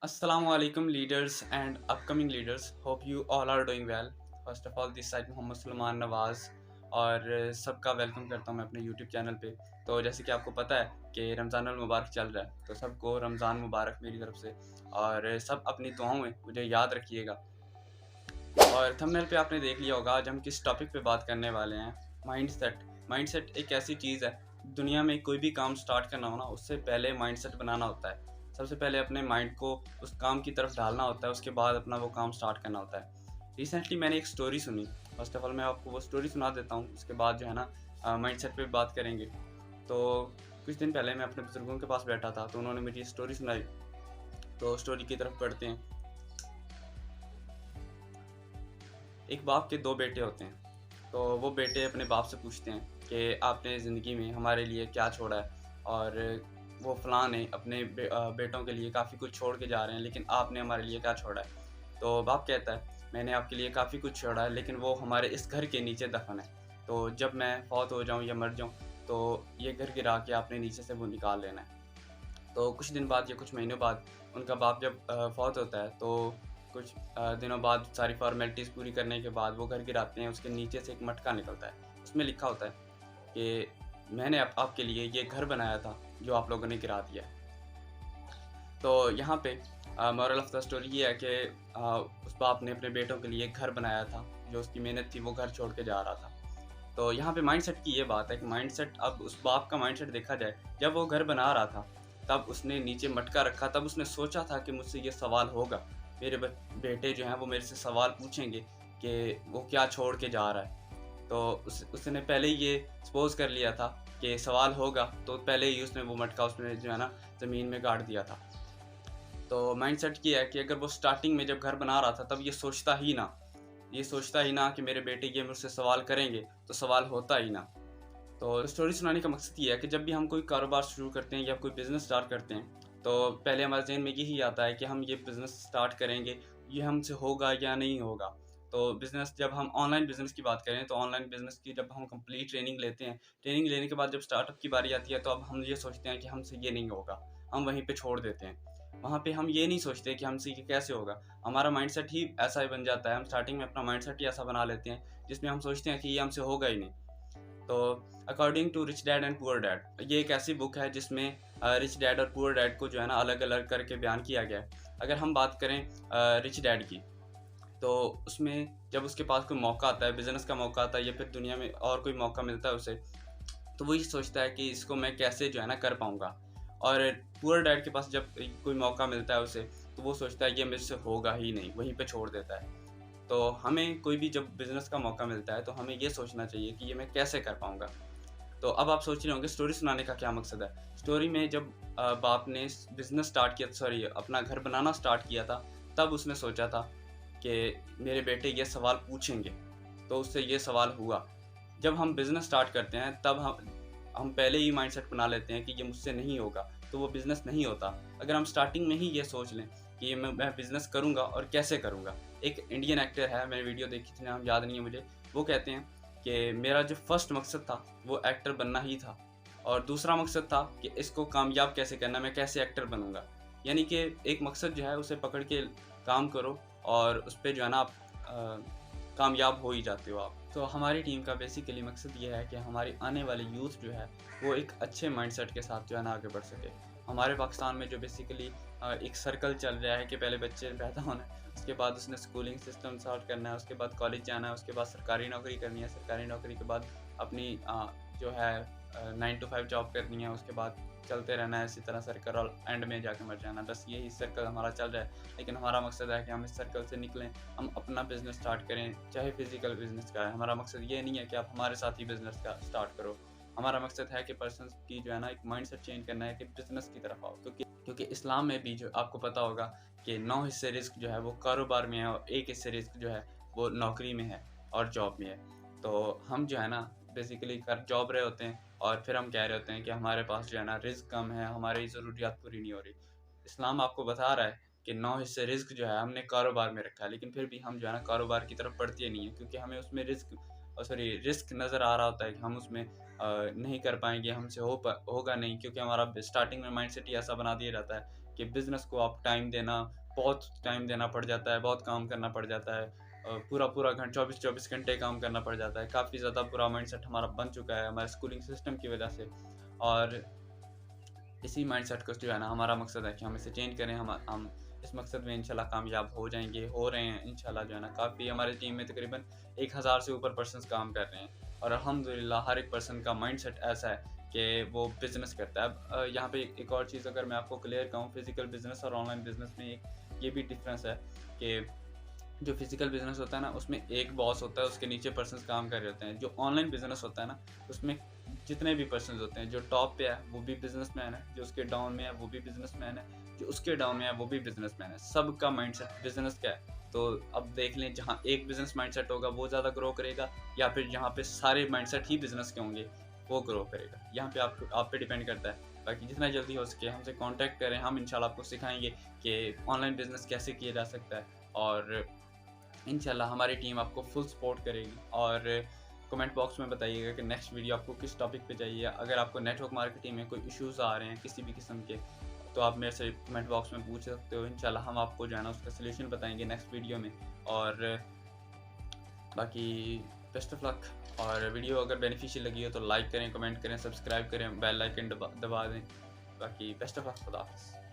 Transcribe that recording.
Assalamu alaikum leaders and upcoming leaders. Hope you all are doing well. First of all, this side Mohammad Suleman नवाज़ और सबका welcome करता हूँ मैं अपने यूट्यूब चैनल पे। तो जैसे कि आपको पता है कि रमज़ानुल मुबारक चल रहा है, तो सबको रमज़ान मुबारक मेरी तरफ से। और सब अपनी दुआओं में मुझे याद रखिएगा। और थंबनेल पे आपने देख लिया होगा आज हम किस टॉपिक पे बात करने वाले हैं। माइंडसेट। माइंडसेट एक ऐसी चीज़ है, दुनिया में कोई भी काम स्टार्ट करना हो ना, उससे पहले माइंडसेट बनाना होता है। सबसे पहले अपने माइंड को उस काम की तरफ डालना होता है, उसके बाद अपना वो काम स्टार्ट करना होता है। रिसेंटली मैंने एक स्टोरी सुनी। फर्स्ट ऑफ ऑल मैं आपको वो स्टोरी सुना देता हूँ, उसके बाद जो है ना माइंडसेट पे बात करेंगे। तो कुछ दिन पहले मैं अपने बुजुर्गों के पास बैठा था, तो उन्होंने मुझे स्टोरी सुनाई। तो स्टोरी की तरफ बढ़ते हैं। एक बाप के दो बेटे होते हैं। तो वो बेटे अपने बाप से पूछते हैं कि आपने ज़िंदगी में हमारे लिए क्या छोड़ा है। और वो फ़लाँ ने अपने बेटों के लिए काफ़ी कुछ छोड़ के जा रहे हैं, लेकिन आपने हमारे लिए क्या छोड़ा है। तो बाप कहता है मैंने आपके लिए काफ़ी कुछ छोड़ा है, लेकिन वो हमारे इस घर के नीचे दफन है। तो जब मैं फौत हो जाऊँ या मर जाऊँ, तो ये घर गिरा के आपने नीचे से वो निकाल लेना है। तो कुछ दिन बाद या कुछ महीनों बाद उनका बाप जब फौत होता है, तो कुछ दिनों बाद सारी फॉर्मेलिटीज़ पूरी करने के बाद वो घर गिराते हैं। उसके नीचे से एक मटका निकलता है, उसमें लिखा होता है कि मैंने आपके लिए ये घर बनाया था जो आप लोगों ने गिरा दिया है। तो यहाँ पे मोरल ऑफ द स्टोरी ये है कि उस बाप ने अपने बेटों के लिए एक घर बनाया था, जो उसकी मेहनत थी वो घर छोड़ के जा रहा था। तो यहाँ पे माइंडसेट की ये बात है कि माइंडसेट, अब उस बाप का माइंडसेट देखा जाए, जब वो घर बना रहा था तब उसने नीचे मटका रखा, तब उसने सोचा था कि मुझसे ये सवाल होगा, मेरे बेटे जो हैं वो मेरे से सवाल पूछेंगे कि वो क्या छोड़ के जा रहा है। तो उसने पहले ही ये सपोज कर लिया था कि सवाल होगा, तो पहले ही उसने वो मटका उसमें जो है ना ज़मीन में गाड़ दिया था। तो माइंडसेट ये है कि अगर वो स्टार्टिंग में जब घर बना रहा था तब ये सोचता ही ना कि मेरे बेटे ये मुझसे सवाल करेंगे, तो सवाल होता ही ना। तो स्टोरी सुनाने का मकसद ये है कि जब भी हम कोई कारोबार शुरू करते हैं या कोई बिज़नेस स्टार्ट करते हैं, तो पहले हमारे ज़हन में यही आता है कि हम ये बिज़नेस स्टार्ट करेंगे, ये हमसे होगा या नहीं होगा। तो बिज़नेस, जब हम ऑनलाइन बिज़नेस की बात करें, तो ऑनलाइन बिज़नेस की जब हम कंप्लीट ट्रेनिंग लेते हैं, ट्रेनिंग लेने के बाद जब स्टार्टअप की बारी आती है, तो अब हम ये सोचते हैं कि हमसे ये नहीं होगा, हम वहीं पे छोड़ देते हैं। वहाँ पे हम ये नहीं सोचते कि हमसे ये कैसे होगा। हमारा माइंडसेट ही ऐसा ही बन जाता है, हम स्टार्टिंग में अपना माइंडसेट ही ऐसा बना लेते हैं, जिसमें हम सोचते हैं कि ये हमसे होगा ही नहीं। तो according to rich dad and poor dad, ये एक ऐसी बुक है जिसमें रिच डैड और पुअर डैड को जो है ना अलग अलग करके बयान किया गया है। अगर हम बात करें रिच डैड की, तो उसमें जब उसके पास कोई मौका आता है, बिजनेस का मौका आता है या फिर दुनिया में और कोई मौका मिलता है उसे, तो वो ये सोचता है कि इसको मैं कैसे जो है ना कर पाऊंगा। और पुअर डैड के पास जब कोई मौका मिलता है उसे, तो वो सोचता है ये मुझसे होगा ही नहीं, वहीं पे छोड़ देता है। तो हमें कोई भी जब बिजनेस का मौका मिलता है, तो हमें ये सोचना चाहिए कि ये मैं कैसे कर पाऊंगा। तो अब आप सोच रहे होंगे स्टोरी सुनाने का क्या मकसद है। स्टोरी में जब बाप ने बिजनेस स्टार्ट किया, सॉरी अपना घर बनाना स्टार्ट किया था, तब उसने सोचा था कि मेरे बेटे ये सवाल पूछेंगे, तो उससे ये सवाल हुआ। जब हम बिज़नेस स्टार्ट करते हैं तब हम पहले ही माइंडसेट बना लेते हैं कि ये मुझसे नहीं होगा, तो वो बिज़नेस नहीं होता। अगर हम स्टार्टिंग में ही ये सोच लें कि ये मैं बिज़नेस करूँगा और कैसे करूँगा। एक इंडियन एक्टर है, मैंने वीडियो देखी थी, नाम याद नहीं है मुझे, वो कहते हैं कि मेरा जो फर्स्ट मकसद था वो एक्टर बनना ही था, और दूसरा मकसद था कि इसको कामयाब कैसे करना, मैं कैसे एक्टर बनूँगा। यानी कि एक मकसद जो है उसे पकड़ के काम करो, और उस पे जो है ना आप कामयाब हो ही जाते हो आप। तो हमारी टीम का बेसिकली मकसद ये है कि हमारी आने वाली यूथ जो है वो एक अच्छे माइंडसेट के साथ जो है ना आगे बढ़ सके। हमारे पाकिस्तान में जो बेसिकली एक सर्कल चल रहा है कि पहले बच्चे पैदा होना है, उसके बाद उसने स्कूलिंग सिस्टम स्टार्ट करना है, उसके बाद कॉलेज जाना है, उसके बाद सरकारी नौकरी करनी है, सरकारी नौकरी के बाद अपनी जो है 9 to 5 जॉब करनी है, उसके बाद चलते रहना है इसी तरह सर्कल, और एंड में जाके मर जाना। बस यही सर्कल हमारा चल रहा है। लेकिन हमारा मकसद है कि हम इस सर्कल से निकलें, हम अपना बिज़नेस स्टार्ट करें, चाहे फिज़िकल बिज़नेस का है। हमारा मकसद ये नहीं है कि आप हमारे साथ ही बिज़नेस का स्टार्ट करो। हमारा मकसद है कि पर्सन्स की जो है ना एक माइंडसेट चेंज करना है कि बिज़नेस की तरफ आओ, क्योंकि इस्लाम में भी जो आपको पता होगा कि 9 हिस्से रिस्क जो है वो कारोबार में है, और 1 हिस्से रिस्क जो है वो नौकरी में है और जॉब में है। तो हम जो है ना बेसिकली कर जॉब रहे होते हैं, और फिर हम कह रहे होते हैं कि हमारे पास जो है ना रिस्क कम है, हमारी ज़रूरियात पूरी नहीं हो रही। इस्लाम आपको बता रहा है कि 9 हिस्से रिस्क जो है हमने कारोबार में रखा है, लेकिन फिर भी हम जो है ना कारोबार की तरफ बढ़ते नहीं है, क्योंकि हमें उसमें रिस्क नज़र आ रहा होता है कि हम उसमें नहीं कर पाएंगे, हमसे होगा नहीं, क्योंकि हमारा स्टार्टिंग में माइंडसेट ही ऐसा बना दिया जाता है कि बिज़नेस को आप टाइम देना, बहुत टाइम देना पड़ जाता है, बहुत काम करना पड़ जाता है। पूरा-पूरा 24-24 घंटे काम करना पड़ जाता है। काफ़ी ज़्यादा बुरा माइंडसेट हमारा बन चुका है हमारे स्कूलिंग सिस्टम की वजह से। और इसी माइंडसेट को जो है ना, हमारा मकसद है कि हम इसे चेंज करें। हम इस मकसद में इंशाल्लाह कामयाब हो जाएँगे, हो रहे हैं इंशाल्लाह जो है ना। काफ़ी हमारी टीम में तकरीबन 1000 से ऊपर पर्सन्स काम कर रहे हैं और अल्हम्दुलिल्लाह हर एक पर्सन का माइंडसेट ऐसा है कि वो बिज़नेस करता है। अब यहाँ पे एक और चीज़ अगर मैं आपको क्लियर कहूँ, फिज़िकल बिज़नेस और ऑनलाइन बिज़नेस में एक ये भी डिफ़रेंस है कि जो फिज़िकल बिज़नेस होता है ना, उसमें एक बॉस होता है, उसके नीचे पर्सन्स काम कर रहे होते हैं। जो ऑनलाइन बिज़नेस होता है ना, उसमें जितने भी पर्सन्स होते हैं, जो टॉप पे है वो भी बिज़नेसमैन है, जो उसके डाउन में है वो भी बिज़नेसमैन है, जो उसके डाउन में है वो भी बिज़नेसमैन है। सबका माइंडसेट बिज़नेस का है। तो अब देख लें, जहाँ एक बिज़नेस माइंडसेट होगा वो ज़्यादा ग्रो करेगा, या फिर जहाँ पे सारे माइंडसेट ही बिज़नेस के होंगे वो ग्रो करेगा। यहाँ पे आप पे डिपेंड करता है। बाकी जितना जल्दी हो सके हमसे कॉन्टैक्ट करें, हम इंशाल्लाह आपको सिखाएँगे कि ऑनलाइन बिज़नेस कैसे किया जा सकता है, और इंशाल्लाह हमारी टीम आपको फुल सपोर्ट करेगी। और कमेंट बॉक्स में बताइएगा कि नेक्स्ट वीडियो आपको किस टॉपिक पे चाहिए। अगर आपको नेटवर्क मार्केटिंग में कोई इश्यूज़ आ रहे हैं किसी भी किस्म के, तो आप मेरे से कमेंट बॉक्स में पूछ सकते हो। इंशाल्लाह हम आपको जो है ना उसका सॉल्यूशन बताएँगे नेक्स्ट वीडियो में। और बाकी बेस्ट ऑफ लक। और वीडियो अगर बेनिफिशियल लगी हो तो लाइक करें, कमेंट करें, सब्सक्राइब करें, बेल आइकन दबा दें। बाकी बेस्ट ऑफ लक, खुदा हाफ़िज़।